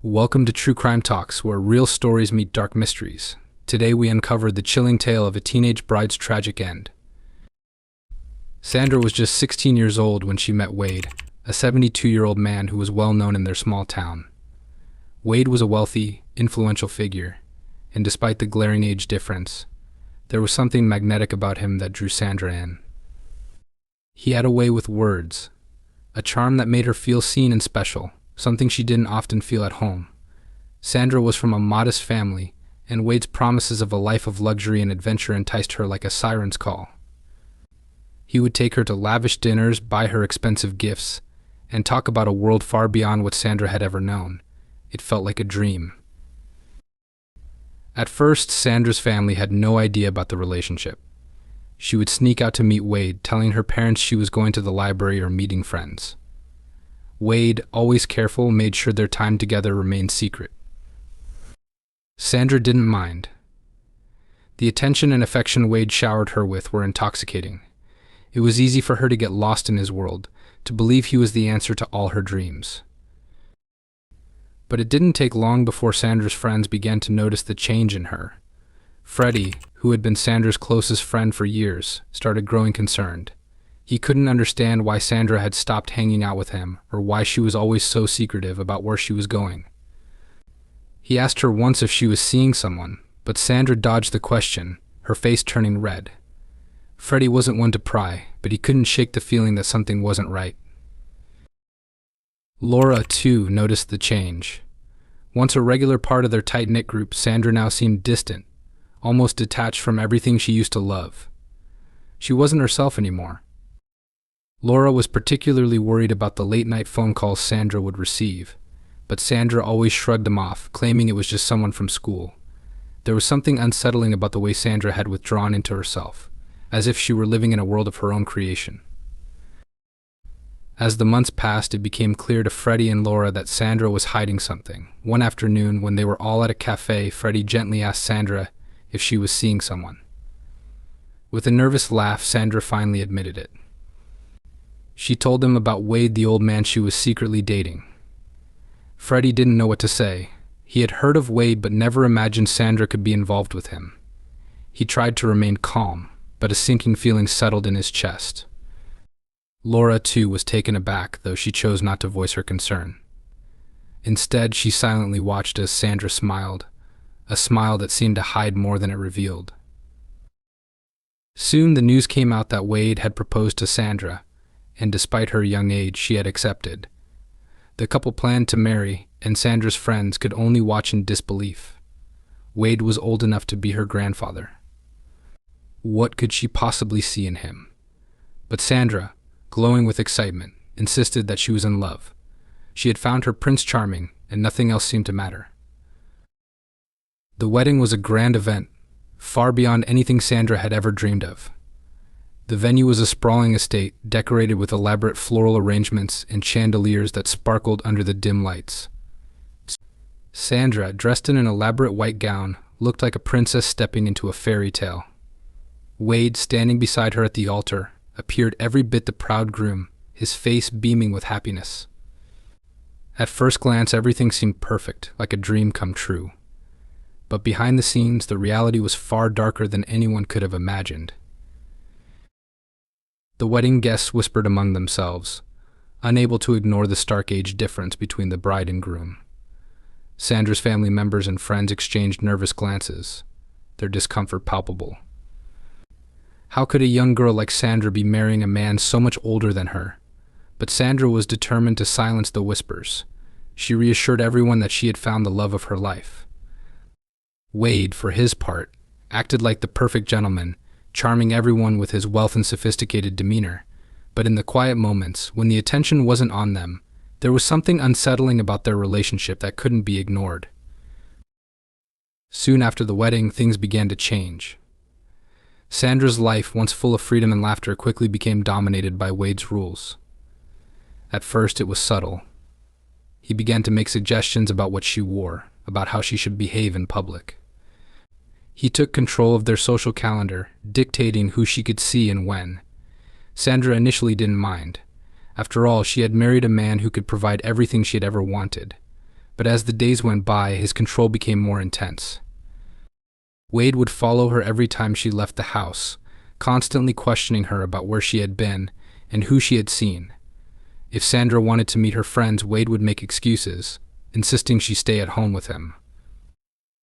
Welcome to True Crime Talks, where real stories meet dark mysteries. Today we uncover the chilling tale of a teenage bride's tragic end. Sandra was just 16 years old when she met Wade, a 72-year-old man who was well known in their small town. Wade was a wealthy, influential figure, and despite the glaring age difference, there was something magnetic about him that drew Sandra in. He had a way with words, a charm that made her feel seen and special, something she didn't often feel at home. Sandra was from a modest family, and Wade's promises of a life of luxury and adventure enticed her like a siren's call. He would take her to lavish dinners, buy her expensive gifts, and talk about a world far beyond what Sandra had ever known. It felt like a dream. At first, Sandra's family had no idea about the relationship. She would sneak out to meet Wade, telling her parents she was going to the library or meeting friends. Wade, always careful, made sure their time together remained secret. Sandra didn't mind. The attention and affection Wade showered her with were intoxicating. It was easy for her to get lost in his world, to believe he was the answer to all her dreams. But it didn't take long before Sandra's friends began to notice the change in her. Freddie, who had been Sandra's closest friend for years, started growing concerned. He couldn't understand why Sandra had stopped hanging out with him, or why she was always so secretive about where she was going. He asked her once if she was seeing someone, but Sandra dodged the question, her face turning red. Freddie wasn't one to pry, but he couldn't shake the feeling that something wasn't right. Laura, too, noticed the change. Once a regular part of their tight-knit group, Sandra now seemed distant, almost detached from everything she used to love. She wasn't herself anymore. Laura was particularly worried about the late-night phone calls Sandra would receive, but Sandra always shrugged them off, claiming it was just someone from school. There was something unsettling about the way Sandra had withdrawn into herself, as if she were living in a world of her own creation. As the months passed, it became clear to Freddie and Laura that Sandra was hiding something. One afternoon, when they were all at a cafe, Freddie gently asked Sandra if she was seeing someone. With a nervous laugh, Sandra finally admitted it. She told him about Wade, the old man she was secretly dating. Freddie didn't know what to say. He had heard of Wade but never imagined Sandra could be involved with him. He tried to remain calm, but a sinking feeling settled in his chest. Laura, too, was taken aback, though she chose not to voice her concern. Instead, she silently watched as Sandra smiled, a smile that seemed to hide more than it revealed. Soon the news came out that Wade had proposed to Sandra, and despite her young age, she had accepted. The couple planned to marry, and Sandra's friends could only watch in disbelief. Wade was old enough to be her grandfather. What could she possibly see in him? But Sandra, glowing with excitement, insisted that she was in love. She had found her Prince Charming, and nothing else seemed to matter. The wedding was a grand event, far beyond anything Sandra had ever dreamed of. The venue was a sprawling estate, decorated with elaborate floral arrangements and chandeliers that sparkled under the dim lights. Sandra, dressed in an elaborate white gown, looked like a princess stepping into a fairy tale. Wade, standing beside her at the altar, appeared every bit the proud groom, his face beaming with happiness. At first glance, everything seemed perfect, like a dream come true. But behind the scenes, the reality was far darker than anyone could have imagined. The wedding guests whispered among themselves, unable to ignore the stark age difference between the bride and groom. Sandra's family members and friends exchanged nervous glances, their discomfort palpable. How could a young girl like Sandra be marrying a man so much older than her? But Sandra was determined to silence the whispers. She reassured everyone that she had found the love of her life. Wade, for his part, acted like the perfect gentleman, charming everyone with his wealth and sophisticated demeanor. But in the quiet moments, when the attention wasn't on them, there was something unsettling about their relationship that couldn't be ignored. Soon after the wedding, things began to change. Sandra's life, once full of freedom and laughter, quickly became dominated by Wade's rules. At first, it was subtle. He began to make suggestions about what she wore, about how she should behave in public. He took control of their social calendar, dictating who she could see and when. Sandra initially didn't mind. After all, she had married a man who could provide everything she had ever wanted. but as the days went by, his control became more intense. Wade would follow her every time she left the house, constantly questioning her about where she had been and who she had seen. If Sandra wanted to meet her friends, Wade would make excuses, insisting she stay at home with him.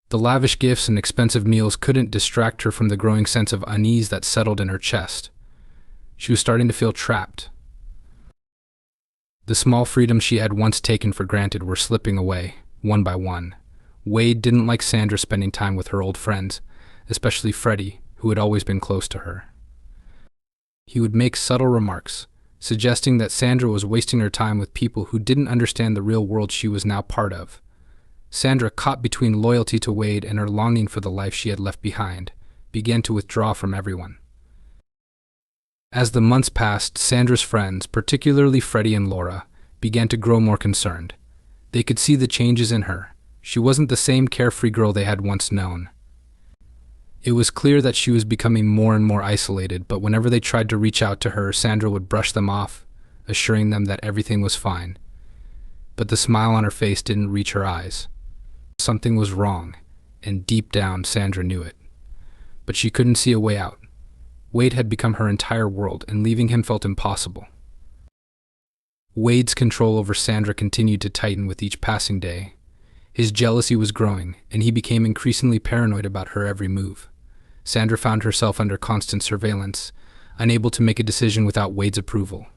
The lavish gifts and expensive meals couldn't distract her from the growing sense of unease that settled in her chest. She was starting to feel trapped. The small freedoms she had once taken for granted were slipping away, one by one. Wade didn't like Sandra spending time with her old friends, especially Freddie, who had always been close to her. He would make subtle remarks, suggesting that Sandra was wasting her time with people who didn't understand the real world she was now part of. Sandra, caught between loyalty to Wade and her longing for the life she had left behind, began to withdraw from everyone. As the months passed, Sandra's friends, particularly Freddie and Laura, began to grow more concerned. They could see the changes in her. She wasn't the same carefree girl they had once known. It was clear that she was becoming more and more isolated, but whenever they tried to reach out to her, Sandra would brush them off, assuring them that everything was fine. But the smile on her face didn't reach her eyes. Something was wrong, and deep down, Sandra knew it. But she couldn't see a way out. Wade had become her entire world, and leaving him felt impossible. Wade's control over Sandra continued to tighten with each passing day. His jealousy was growing, and he became increasingly paranoid about her every move. Sandra found herself under constant surveillance, unable to make a decision without Wade's approval.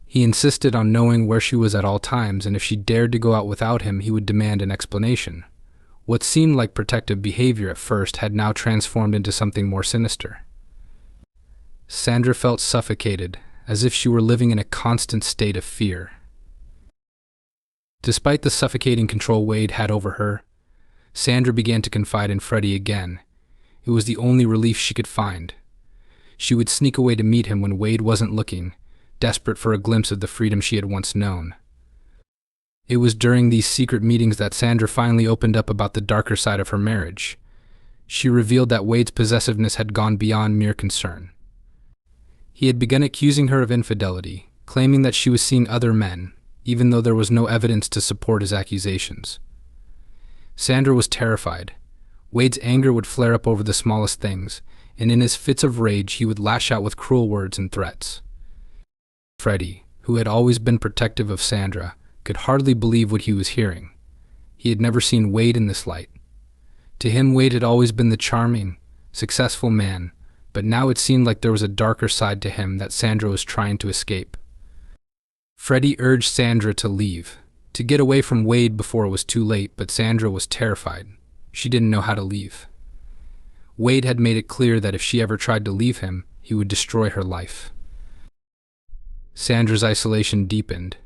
He insisted on knowing where she was at all times, and if she dared to go out without him, he would demand an explanation. What seemed like protective behavior at first had now transformed into something more sinister. Sandra felt suffocated, as if she were living in a constant state of fear. Despite the suffocating control Wade had over her, Sandra began to confide in Freddie again. It was the only relief she could find. She would sneak away to meet him when Wade wasn't looking, desperate for a glimpse of the freedom she had once known. It was during these secret meetings that Sandra finally opened up about the darker side of her marriage. She revealed that Wade's possessiveness had gone beyond mere concern. He had begun accusing her of infidelity, claiming that she was seeing other men, even though there was no evidence to support his accusations. Sandra was terrified. Wade's anger would flare up over the smallest things, and in his fits of rage he would lash out with cruel words and threats. Freddie, who had always been protective of Sandra, could hardly believe what he was hearing. He had never seen Wade in this light. To him, Wade had always been the charming, successful man, but now it seemed like there was a darker side to him that Sandra was trying to escape. Freddie urged Sandra to leave, to get away from Wade before it was too late, but Sandra was terrified. She didn't know how to leave. Wade had made it clear that if she ever tried to leave him, he would destroy her life. Sandra's isolation deepened.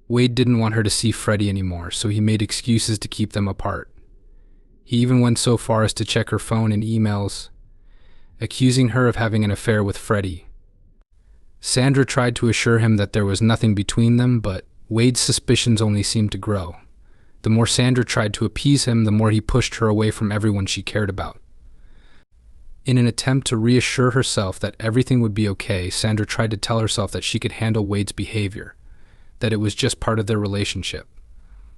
Wade didn't want her to see Freddie anymore, so he made excuses to keep them apart. He even went so far as to check her phone and emails, accusing her of having an affair with Freddie. Sandra tried to assure him that there was nothing between them, but Wade's suspicions only seemed to grow. The more Sandra tried to appease him, the more he pushed her away from everyone she cared about. In an attempt to reassure herself that everything would be okay, Sandra tried to tell herself that she could handle Wade's behavior, that it was just part of their relationship.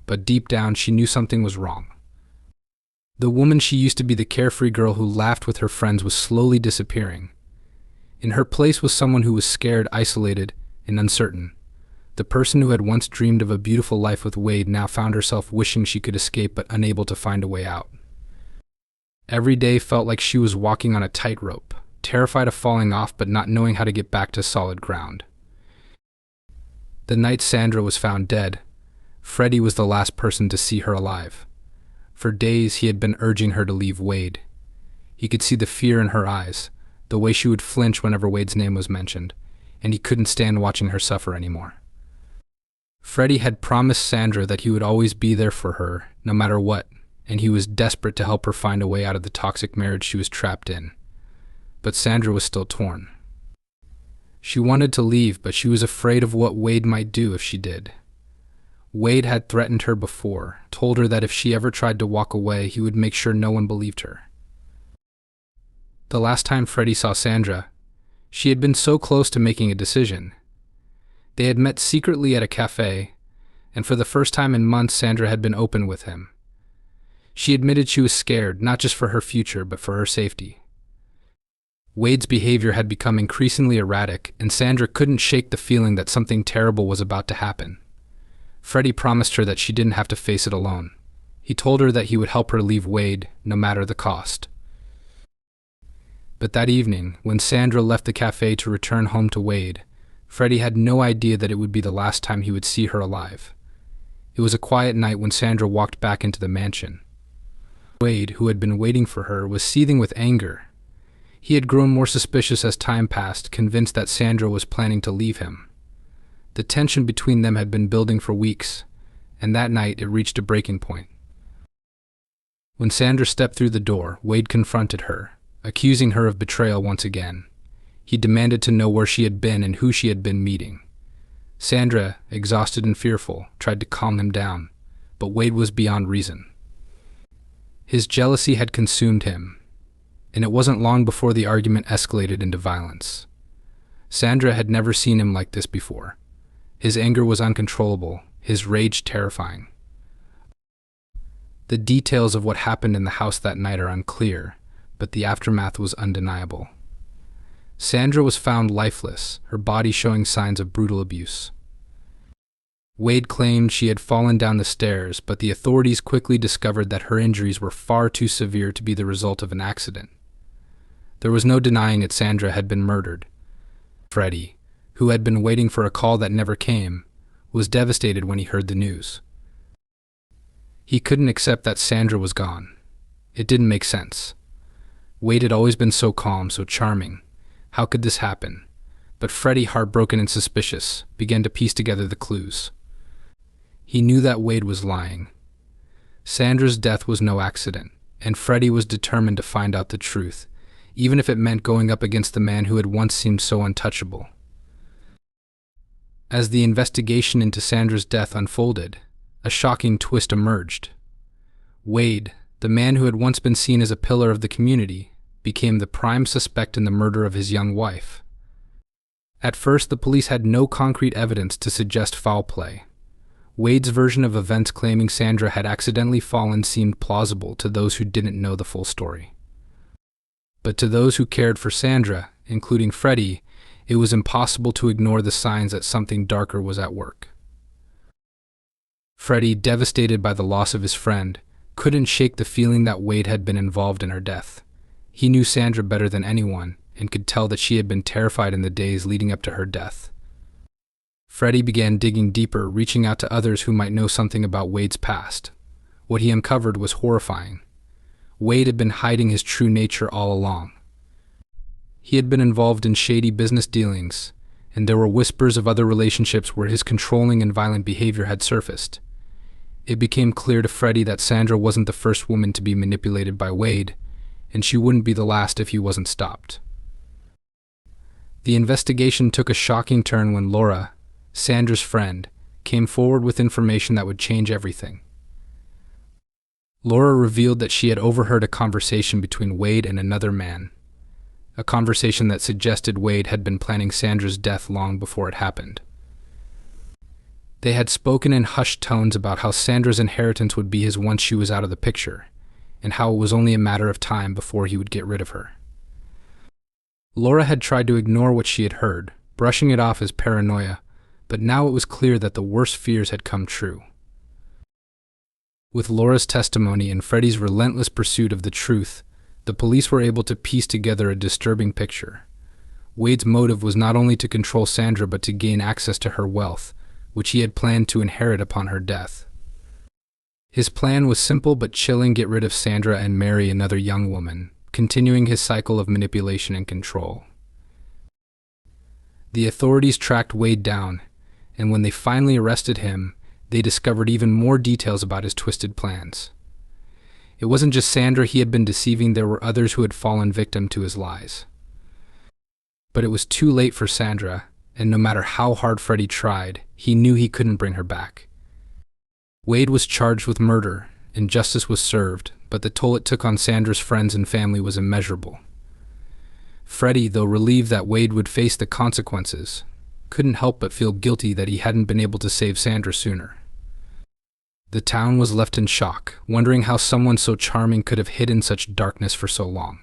But deep down, she knew something was wrong. The woman she used to be, the carefree girl who laughed with her friends, was slowly disappearing. In her place was someone who was scared, isolated, and uncertain. The person who had once dreamed of a beautiful life with Wade now found herself wishing she could escape but unable to find a way out. Every day felt like she was walking on a tightrope, terrified of falling off but not knowing how to get back to solid ground. The night Sandra was found dead, Freddie was the last person to see her alive. For days he had been urging her to leave Wade. He could see the fear in her eyes, the way she would flinch whenever Wade's name was mentioned, and he couldn't stand watching her suffer anymore. Freddie had promised Sandra that he would always be there for her, no matter what, and he was desperate to help her find a way out of the toxic marriage she was trapped in. But Sandra was still torn. She wanted to leave, but she was afraid of what Wade might do if she did. Wade had threatened her before, told her that if she ever tried to walk away, he would make sure no one believed her. The last time Freddie saw Sandra, she had been so close to making a decision. They had met secretly at a cafe, and for the first time in months Sandra had been open with him. She admitted she was scared, not just for her future, but for her safety. Wade's behavior had become increasingly erratic, and Sandra couldn't shake the feeling that something terrible was about to happen. Freddie promised her that she didn't have to face it alone. He told her that he would help her leave Wade, no matter the cost. But that evening, when Sandra left the cafe to return home to Wade, Freddie had no idea that it would be the last time he would see her alive. It was a quiet night when Sandra walked back into the mansion. Wade, who had been waiting for her, was seething with anger. He had grown more suspicious as time passed, convinced that Sandra was planning to leave him. The tension between them had been building for weeks, and that night it reached a breaking point. When Sandra stepped through the door, Wade confronted her, accusing her of betrayal once again. He demanded to know where she had been and who she had been meeting. Sandra, exhausted and fearful, tried to calm him down, but Wade was beyond reason. His jealousy had consumed him, and it wasn't long before the argument escalated into violence. Sandra had never seen him like this before. His anger was uncontrollable, his rage terrifying. The details of what happened in the house that night are unclear, but the aftermath was undeniable. Sandra was found lifeless, her body showing signs of brutal abuse. Wade claimed she had fallen down the stairs, but the authorities quickly discovered that her injuries were far too severe to be the result of an accident. There was no denying it. Sandra had been murdered. Freddie, who had been waiting for a call that never came, was devastated when he heard the news. He couldn't accept that Sandra was gone. It didn't make sense. Wade had always been so calm, so charming. How could this happen? But Freddie, heartbroken and suspicious, began to piece together the clues. He knew that Wade was lying. Sandra's death was no accident, and Freddie was determined to find out the truth, even if it meant going up against the man who had once seemed so untouchable. As the investigation into Sandra's death unfolded, a shocking twist emerged. Wade, the man who had once been seen as a pillar of the community, became the prime suspect in the murder of his young wife. At first, the police had no concrete evidence to suggest foul play. Wade's version of events, claiming Sandra had accidentally fallen, seemed plausible to those who didn't know the full story. But to those who cared for Sandra, including Freddie, it was impossible to ignore the signs that something darker was at work. Freddie, devastated by the loss of his friend, couldn't shake the feeling that Wade had been involved in her death. He knew Sandra better than anyone and could tell that she had been terrified in the days leading up to her death. Freddie began digging deeper, reaching out to others who might know something about Wade's past. What he uncovered was horrifying. Wade had been hiding his true nature all along. He had been involved in shady business dealings, and there were whispers of other relationships where his controlling and violent behavior had surfaced. It became clear to Freddie that Sandra wasn't the first woman to be manipulated by Wade, and she wouldn't be the last if he wasn't stopped. The investigation took a shocking turn when Laura, Sandra's friend, came forward with information that would change everything. Laura revealed that she had overheard a conversation between Wade and another man, a conversation that suggested Wade had been planning Sandra's death long before it happened. They had spoken in hushed tones about how Sandra's inheritance would be his once she was out of the picture, and how it was only a matter of time before he would get rid of her. Laura had tried to ignore what she had heard, brushing it off as paranoia, but now it was clear that the worst fears had come true. With Laura's testimony and Freddie's relentless pursuit of the truth, the police were able to piece together a disturbing picture. Wade's motive was not only to control Sandra but to gain access to her wealth, which he had planned to inherit upon her death. His plan was simple but chilling: get rid of Sandra and marry another young woman, continuing his cycle of manipulation and control. The authorities tracked Wade down, and when they finally arrested him, they discovered even more details about his twisted plans. It wasn't just Sandra he had been deceiving, there were others who had fallen victim to his lies. But it was too late for Sandra, and no matter how hard Freddie tried, he knew he couldn't bring her back. Wade was charged with murder, and justice was served, but the toll it took on Sandra's friends and family was immeasurable. Freddie, though relieved that Wade would face the consequences, couldn't help but feel guilty that he hadn't been able to save Sandra sooner. The town was left in shock, wondering how someone so charming could have hidden such darkness for so long.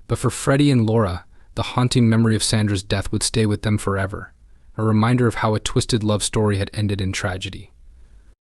But for Freddie and Laura, the haunting memory of Sandra's death would stay with them forever, a reminder of how a twisted love story had ended in tragedy.